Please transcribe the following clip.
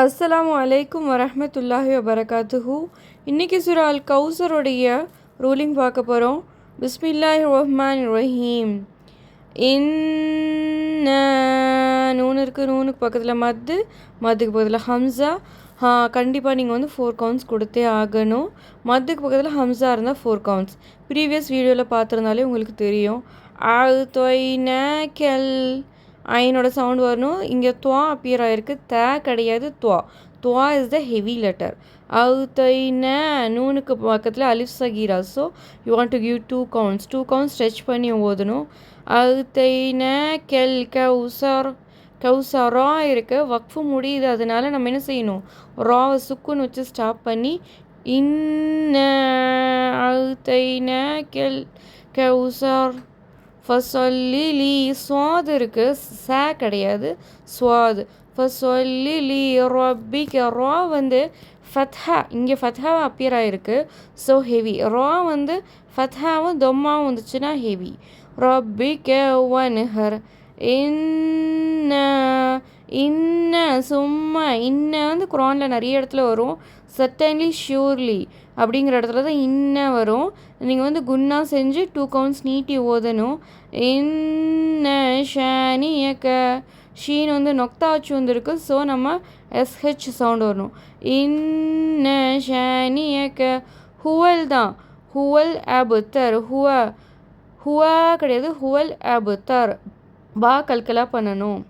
அஸ்ஸலாமு அலைக்கும் வரஹ்மத்துல்லாஹி வபரகாத்துஹு. இன்றைக்கி சூரா அல் கௌசருடைய ரூலிங் பார்க்க போகிறோம். பிஸ்மில்லாஹிர் ரஹ்மானிர் ரஹீம். இன்ன நூன் இருக்குது, நூனுக்கு பக்கத்தில் மத்துக்கு பக்கத்தில் ஹம்சா. கண்டிப்பாக நீங்கள் வந்து 4 கவுண்ட்ஸ் கொடுத்தே ஆகணும். மத்துக்கு பக்கத்தில் ஹம்சா இருந்தால் 4 கவுண்ட்ஸ். ப்ரீவியஸ் வீடியோவில் பார்த்துருந்தாலே உங்களுக்கு தெரியும். கெல் ஐனோட சவுண்ட் வரணும். இங்கே துவா அப்பியர் ஆகிருக்கு, த கிடையாது, துவா. துவா இஸ் த ஹெவி லெட்டர். நூனுக்கு பக்கத்தில் அலிஃப் சகீரா. So you want to give 2 counts. 2 counts stretch பண்ணி ஓதணும். கெல் கௌசரா இருக்குது, வக்ஃபு முடியுது. அதனால நம்ம என்ன செய்யணும், ராவை சுக்குன்னு வச்சு ஸ்டாப் பண்ணி இன்ன கெல் கௌசர் ஃபசொல்லி ஸ்வாது இருக்குது, ச கிடையாது, ஸ்வாது. ஃபசொல்லி ரொப்பிக்க. ரா வந்து ஃபத்ஹா, இங்கே ஃபத்ஹாவை அப்பியர் ஆகிருக்கு. So heavy. ரா வந்து ஃபத்ஹாவும் தொம்மாவும் வந்துச்சுன்னா ஹெவி. ரொப்பிக்க வன்ஹர். இன்ன சும்மா. இன்ன வந்து குரானில் நிறைய இடத்துல வரும். சர்டன்லி ஷியூர்லி அப்படிங்கிற இடத்துல தான் இன்ன வரும். நீங்கள் வந்து குன்னா செஞ்சு 2 கவுண்ட்ஸ் நீட்டி ஓதணும். இன்ன ஷானியக்க. ஷீன் வந்து நொக்தாச்சு வந்துருக்கு. ஸோ நம்ம எஸ்ஹெச் சவுண்ட் வரணும். இன்ன ஷானியக்க. ஹுவல் தான், ஹுவல் அபுத்தர். ஹுவா கிடையாது, ஹுவல் அபுத்தர். பா கல்கலா பண்ணணும்.